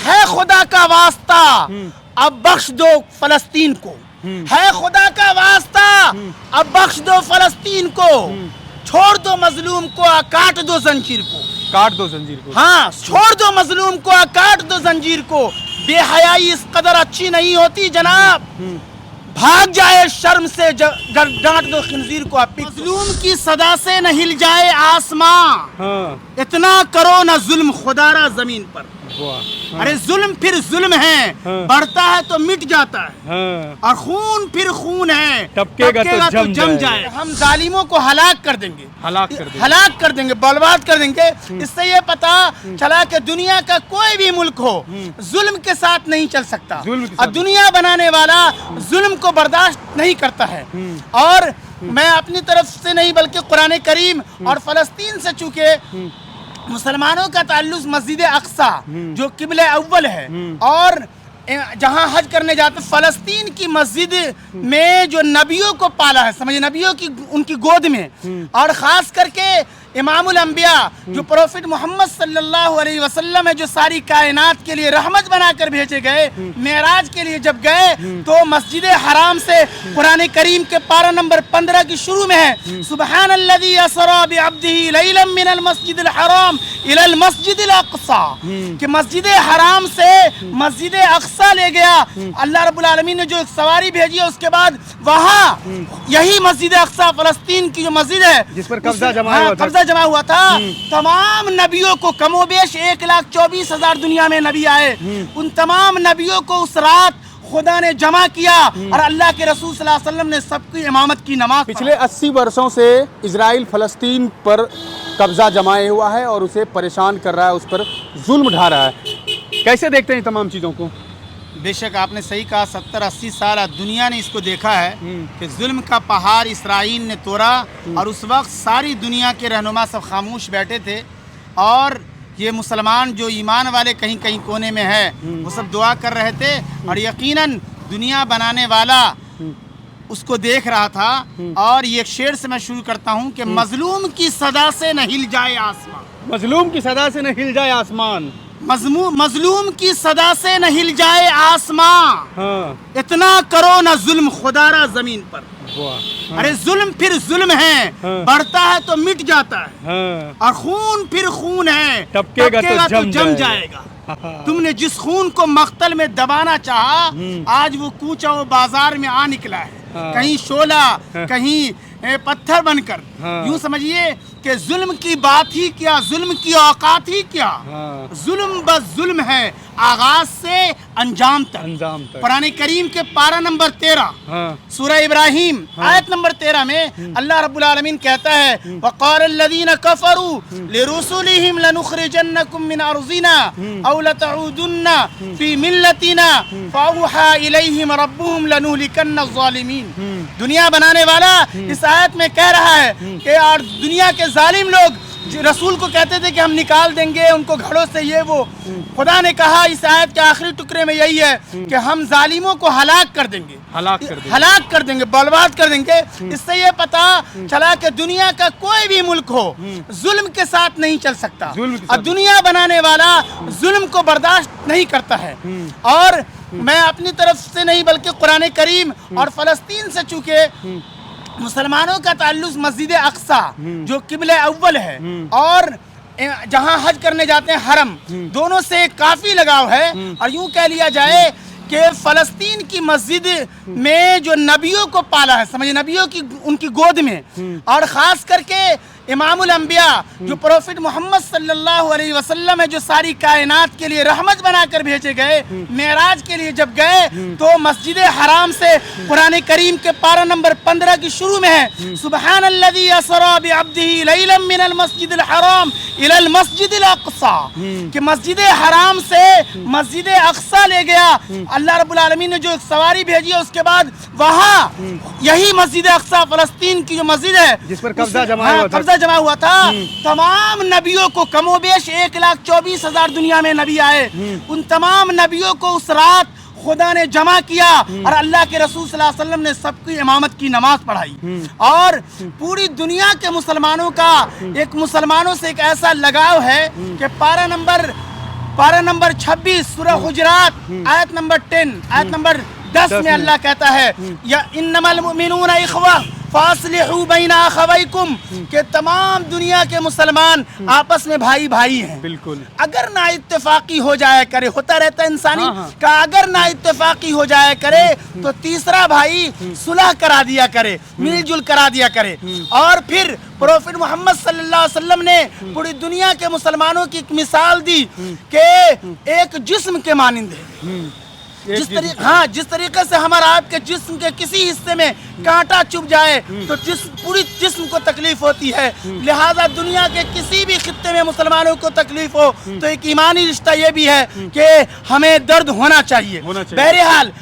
ہے خدا کا واسطہ اب بخش دو فلسطین کو، ہے خدا کا واسطہ اب بخش دو فلسطین کو، چھوڑ دو مظلوم کو کاٹ دو زنجیر کو، کاٹ دو زنجیر کو، ہاں چھوڑ دو مظلوم کو کاٹ دو زنجیر کو، بے حیائی اس قدر اچھی نہیں ہوتی جناب، بھاگ جائے شرم سے ڈانٹ دو خنزیر کو، مظلوم کی صدا سے نہ ہل جائے آسمان، اتنا کرو نہ ظلم خدارا زمین پر، ارے ظلم پھر ظلم ہے، بڑھتا ہے تو مٹ جاتا ہے، اور خون پھر خون ہے، ٹپکے گا تو جم جائے، ہم ظالموں کو ہلاک کر دیں گے، ہلاک کر دیں گے، برباد کر دیں گے۔ اس سے یہ پتا چلا کہ دنیا کا کوئی بھی ملک ہو ظلم کے ساتھ نہیں چل سکتا، اور دنیا بنانے والا ظلم کو برداشت نہیں کرتا ہے۔ اور میں اپنی طرف سے نہیں بلکہ قرآن کریم اور فلسطین سے چونکہ مسلمانوں کا تعلق مسجد اقصی جو قبلہ اول ہے اور جہاں حج کرنے جاتے فلسطین کی مسجد میں جو نبیوں کو پالا ہے، سمجھے نبیوں کی ان کی گود میں، اور خاص کر کے امام الانبیاء جو پروفٹ محمد صلی اللہ علیہ وسلم ہے جو ساری کائنات کے لیے رحمت بنا کر بھیجے گئے، معراج کے لیے جب گئے تو مسجد حرام سے قرآن کریم کے پارہ نمبر 15 کی شروع میں ہے سبحان الذی اسری بعبدہ لیلا من المسجد الحرام الی المسجد الاقصی، کہ مسجد حرام سے مسجد اقصی لے گیا اللہ رب العالمین نے جو سواری بھیجی ہے، اس کے بعد وہاں یہی مسجد اقصی فلسطین کی جو مسجد ہے جس پر قبضہ جمع ہوا تھا، تمام نبیوں کو کم و بیش 1,24,000 دنیا میں نبی آئے، ان تمام نبیوں کو اس رات خدا نے جمع کیا اور اللہ کے رسول صلی اللہ علیہ وسلم نے سب کی امامت کی نماز پڑھائی۔ پچھلے 80 برسوں سے اسرائیل فلسطین پر قبضہ جمائے ہوا ہے اور اسے پریشان کر رہا ہے، اس پر ظلم ڈھا رہا ہے، کیسے دیکھتے ہیں تمام چیزوں کو؟ بے شک آپ نے صحیح کہا، 70-80 سال دنیا نے اس کو دیکھا ہے کہ ظلم کا پہاڑ اسرائیل نے توڑا، اور اس وقت ساری دنیا کے رہنما سب خاموش بیٹھے تھے، اور یہ مسلمان جو ایمان والے کہیں کہیں کونے میں ہے وہ سب دعا کر رہے تھے، اور یقیناً دنیا بنانے والا اس کو دیکھ رہا تھا۔ اور یہ شعر سے میں شروع کرتا ہوں کہ مظلوم کی صدا سے نہ ہل جائے آسمان، مظلوم کی صدا سے نہ ہل جائے آسمان، مظلوم کی صدا سے نہ ہل جائے آسمان، اتنا کرو نہ ظلم خدارا زمین پر، ارے ظلم پھر ظلم ہے، بڑھتا ہے تو مٹ جاتا ہے، اور خون پھر خون ہے، ٹپکے گا تو جم جائے گا۔ تم نے جس خون کو مقتل میں دبانا چاہا آج وہ کوچہ و بازار میں آ نکلا ہے، کہیں شعلہ کہیں پتھر بن کر، یوں سمجھیے کہ ظلم کی بات ہی کیا، ظلم کی اوقات ہی کیا، ظلم بس ظلم ہے آغاز سے انجام تک۔ قرآن کریم کے پارہ نمبر 13 سورہ ابراہیم آیت نمبر 13 میں اللہ رب العالمین کہتا ہے وَقَالَ الَّذِينَ كَفَرُوا لِرُسُلِهِمْ لَنُخْرِجَنَّكُمْ مِنْ أَرْضِنَا أَوْ لَتَعُودُنَّ فِي مِلَّتِنَا فَأَوْحَى إِلَيْهِمْ رَبُّهُمْ لَنُهْلِكَنَّ الظَّالِمِينَ۔ دنیا بنانے والا اس آیت میں کہہ رہا ہے کہ دنیا کے ظالم لوگ رسول کو کہتے تھے کہ ہم نکال دیں گے ان کو گھڑوں سے، یہ وہ، خدا نے کہا اس آیت کے آخری ٹکڑے میں یہی ہے کہ ہم ظالموں کو ہلاک کر دیں گے، ہلاک کر دیں گے، برباد کر دیں گے۔ اس سے یہ پتا چلا کہ دنیا کا کوئی بھی ملک ہو ظلم کے ساتھ نہیں چل سکتا، اور دنیا بنانے والا ظلم کو برداشت نہیں کرتا ہے۔ اور میں اپنی طرف سے نہیں بلکہ قرآن کریم اور فلسطین سے چونکہ مسلمانوں کا تعلق مسجد اقصی جو قبلہ اول ہے اور جہاں حج کرنے جاتے ہیں حرم، دونوں سے کافی لگاؤ ہے، اور یوں کہہ لیا جائے کہ فلسطین کی مسجد میں جو نبیوں کو پالا ہے، سمجھے نبیوں کی ان کی گود میں، اور خاص کر کے امام الانبیاء جو پروفٹ محمد صلی اللہ علیہ وسلم ہے جو ساری کائنات کے لیے رحمت بنا کر بھیجے گئے، معراج کے لیے جب گئے تو مسجد حرام سے قرآن کریم کے پارہ نمبر 15 کی شروع میں ہے سبحان الذی اسری بعبدہ لیلا من المسجد الحرام الی المسجد الاقصی، کہ مسجد حرام سے مسجد اقصی لے گیا اللہ رب العالمین نے جو سواری بھیجی ہے، اس کے بعد وہاں یہی مسجد اقصی فلسطین کی جو مسجد ہے جس پر قبضہ جمع ہوا تھا، تمام نبیوں کو کم و بیش 1,24,000 دنیا میں نبی آئے، ان تمام نبیوں کو اس رات خدا نے جمع کیا اور اللہ کے رسول صلی اللہ علیہ وسلم نے سب کی امامت کی نماز پڑھائی۔ اور پوری دنیا کے مسلمانوں کا مسلمانوں سے ایک ایسا لگاؤ ہے کہ پارہ نمبر पारा नंबर 26 सूरह हुजरात आयत नंबर 10 आयत नंबर 10 में अल्लाह कहता है या इन्नमल मुमिनूना इख्वा फासलिहू बैना अखवैकुम कि तमाम दुनिया के मुसलमान आपस में भाई भाई हैं। बिल्कुल। अगर ना इत्तेफाकी हो जाया करे, होता रहता इंसानी का, अगर ना इत्तेफाकी हो जाया करे तो तीसरा भाई सुलह करा दिया करे, मिलजुल करा दिया करे। और फिर प्रोफेट मोहम्मद सल्लल्लाहु अलैहि वसल्लम ने पूरी दुनिया के मुसलमानों की एक मिसाल दी कि एक जिस्म के मानिंद है। जिस तरीके से हमारा आपके जिस्म के किसी हिस्से में कांटा चुभ जाए तो पूरी जिस्म को तकलीफ होती है, लिहाजा दुनिया के किसी भी खित्ते में मुसलमानों को तकलीफ हो तो एक ईमानी रिश्ता ये भी है कि हमें दर्द होना चाहिए। बहरहाल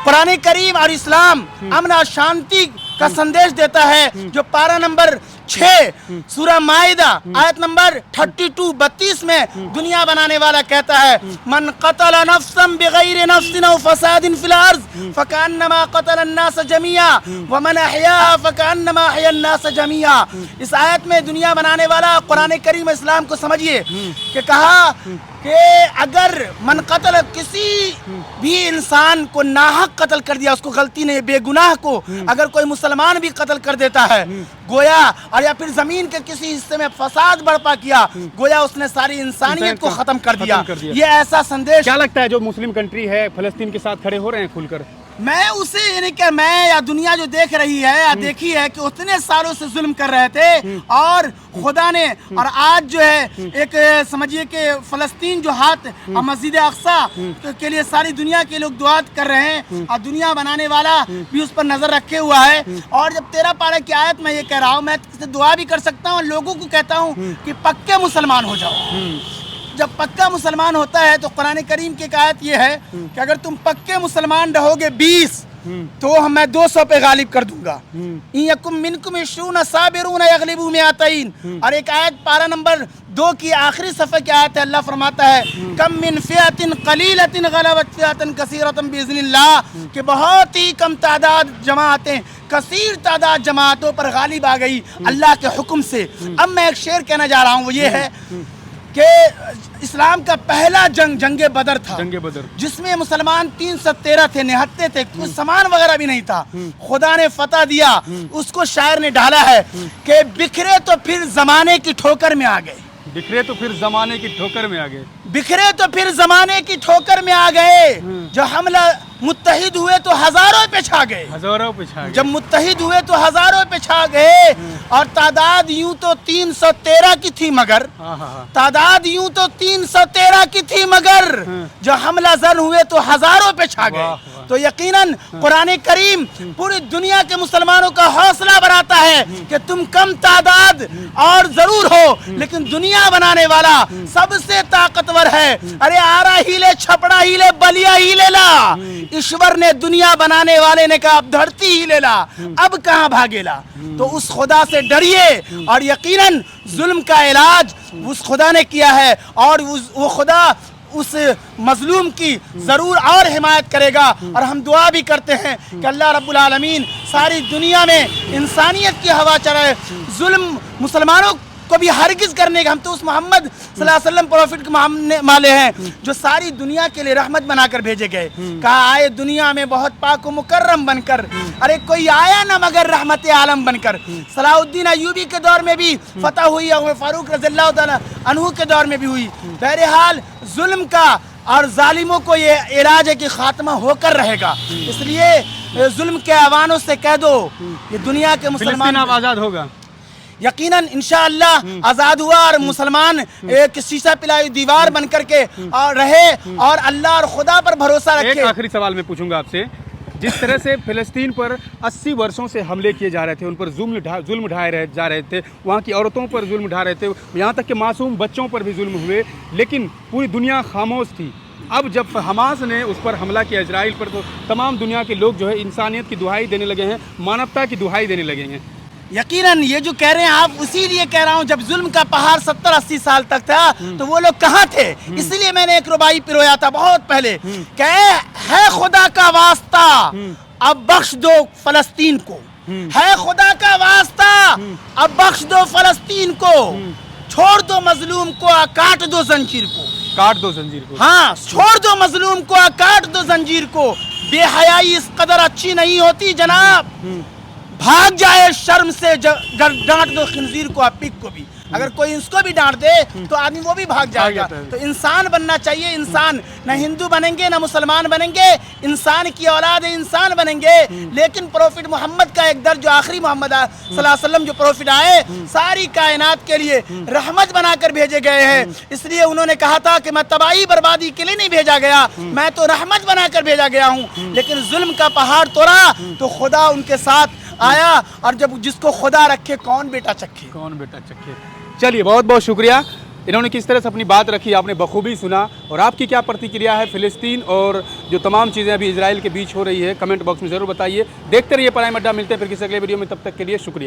कुरान करीम और इस्लाम अमन और शांति का संदेश देता है, जो पारा नंबर 6 सूरह माइदा आयत नंबर 32 में दुनिया बनाने वाला कहता है मन कतल नफ्सन बिगैर नफ्सिन औ फसादिन फिल अर्ज़ फकअन्नमा कतल अन्नास जमीआ व मन अहयाहा फकअन्नमा अहया अन्नास जमीआ। इस आयत में दुनिया बनाने वाला कुरान करीम इस्लाम को समझिए कि कहा कि अगर मन कतल किसी भी इंसान को नाहक कत्ल कर दिया, उसको गलती नहीं, बेगुनाह को अगर कोई मुसलमान भी कत्ल कर देता है गोया, और या फिर जमीन के किसी हिस्से में फसाद बर्पा किया गोया उसने सारी इंसानियत को खत्म कर दिया। ये ऐसा संदेश। क्या लगता है जो मुस्लिम कंट्री है फलस्तीन के साथ खड़े हो रहे हैं खुलकर? मैं उसे यानी कि मैं या दुनिया जो देख रही है या देखी है कि उतने सालों से जुल्म कर रहे थे और खुदा ने, और आज जो है एक समझिए कि फलस्तीन जो हाथ मस्जिद अक्सा के लिए सारी दुनिया के लोग दुआ कर रहे हैं और दुनिया बनाने वाला भी उस पर नजर रखे हुआ है। और जब 13 पारा की आयत मैं ये कह रहा हूँ, मैं दुआ भी कर सकता हूँ, लोगों को कहता हूँ कि पक्के मुसलमान हो जाओ। जब पक्का मुसलमान होता है तो कुरान करीम की आयत ये है कि अगर तुम पक्के मुसलमान रहोगे 20 तो मैं 200 पे गालिब कर दूंगा। यकुम मिनकुम इश्रून साबिरून यगलिबू मिअतैन। और एक आयत पारा नंबर 2 की आखिरी सफ़े की आयत है, अल्लाह फरमाता है कम मिन फिअतिन कलीलतिन गलबत फिअतन कसीरतन बिइज़्निल्लाह, कि बहुत ही कम तादाद जमातें कसीर तादाद जमातों पर गालिब आ गई अल्लाह के हुक्म से। अब मैं एक शेर कहना जा रहा हूँ, वो ये है कि इस्लाम का पहला जंगे बदर था, जिसमें मुसलमान 313 थे, निहत्ते थे, कुछ सामान वगैरह भी नहीं था। खुदा ने फतह दिया, उसको शायर ने ढाला है कि बिखरे तो फिर जमाने की ठोकर में आ गए, बिखरे तो फिर जमाने की ठोकर में आ गए, बिखरे तो फिर जमाने की ठोकर में आ गए। जो हमला मुत्तहिद हुए तो हजारों पे छा गए, हजारों पे छा गए। जब मुत्तहिद हुए तो हजारों पे छा गए। और तादाद यूं तो 313 की थी मगर, तादाद यूं तो 313 की थी मगर जो हमला जर हुए तो हजारों पे छा गए। तो यकीनन कुरान करीम पूरी दुनिया के मुसलमानों का हौसला बढ़ाता है कि तुम कम तादाद और जरूर हो लेकिन दुनिया बनाने वाला सबसे ताकतवर है। अरे आरा हिले, छपड़ा हिले, बलिया हिले ला, ईश्वर ने दुनिया बनाने वाले ने कहा अब धरती ही ले ला, अब कहां भागेला। तो उस खुदा से डरिए और यकीनन जुल्म का इलाज उस खुदा ने किया है और वो खुदा उस मजलूम की जरूर और हिमायत करेगा। और हम दुआ भी करते हैं कि अल्लाह रब्बुल आलमीन सारी दुनिया में इंसानियत की हवा चलाए, जुल्म मुसलमानों को भी हरगिज करने का। हम तो उस मोहम्मद सल्लल्लाहु अलैहि वसल्लम प्रॉफिट के मानने वाले हैं जो सारी दुनिया के लिए रहमत बनाकर भेजे गए। कहा आए दुनिया में बहुत पाक मुकर्रम बनकर, अरे कोई आया ना मगर रहमत आलम बनकर। सलाहुद्दीन अय्यूबी के दौर में भी फतह हुई और फारूक रज़ियल्लाहु ताला अन्हु के दौर में भी हुई। बहरहाल जुल्म का और जालिमों को ये इलाज है कि खात्मा होकर रहेगा। इसलिए जुल्म के ऐवानों से कह दो ये दुनिया के मुसलमान अब आज़ाद होगा, यकीनन इंशाअल्लाह आज़ाद हुआ और मुसलमान एक शीशा पिलाई दीवार बन करके और रहे और अल्लाह और खुदा पर भरोसा रखे। एक आखिरी सवाल मैं पूछूंगा आपसे, जिस तरह से फिलिस्तीन पर 80 वर्षों से हमले किए जा रहे थे, उन पर जुल्म ढाए जा रहे थे, वहाँ की औरतों पर जुल्म ढा रहे थे, यहाँ तक कि मासूम बच्चों पर भी जुल्म हुए, लेकिन पूरी दुनिया खामोश थी। अब जब हमास ने उस पर हमला किया इजराइल पर, तो तमाम दुनिया के लोग जो है इंसानियत की दुहाई देने लगे हैं, मानवता की दुहाई देने लगे हैं। यकीनन ये जो कह रहे हैं आप, उसी लिए कह रहा हूँ जब जुल्म का पहाड़ 70-80 साल तक था तो वो लोग कहाँ थे। इसलिए मैंने एक रुबाई पिरोया था बहुत पहले, कहे है खुदा का वास्ता अब बख्श दो फलस्तीन को, है खुदा का वास्ता अब बख्श दो फलस्तीन को, छोड़ दो मजलूम को, काट दो जंजीर को। काट दो जंजीर को। हाँ, छोड़ दो मजलूम को, काट दो जंजीर को। बेहयाई इस कदर अच्छी नहीं होती जनाब, भाग जाए शर्म से डांट दो खंजीर को, पिक को भी। अगर कोई इसको भी डांट दे तो आदमी वो भी भाग जाएगा। तो इंसान बनना चाहिए, इंसान। न हिंदू बनेंगे न मुसलमान बनेंगे, इंसान की औलाद है, इंसान बनेंगे। लेकिन प्रोफिट मोहम्मद का एक दर, जो आखिरी मोहम्मद सल्लल्लाहु अलैहि वसल्लम जो प्रोफिट आए, सारी कायनात के लिए रहमत बनाकर भेजे गए हैं। इसलिए उन्होंने कहा था कि मैं तबाही बर्बादी के लिए नहीं भेजा गया, मैं तो रहमत बनाकर भेजा गया हूँ। लेकिन जुल्म का पहाड़ तोड़ा तो खुदा उनके साथ आया, और जब जिसको खुदा रखे कौन बेटा चखे। कौन बेटा चखे। चलिए, बहुत बहुत शुक्रिया। इन्होंने किस तरह से अपनी बात रखी आपने बखूबी सुना। और आपकी क्या प्रतिक्रिया है फ़िलिस्तीन और जो तमाम चीज़ें अभी इजराइल के बीच हो रही है, कमेंट बॉक्स में ज़रूर बताइए। देखते रहिए प्राइम अड्डा। मिलते हैं फिर किसी अगले वीडियो में, तब तक के लिए शुक्रिया।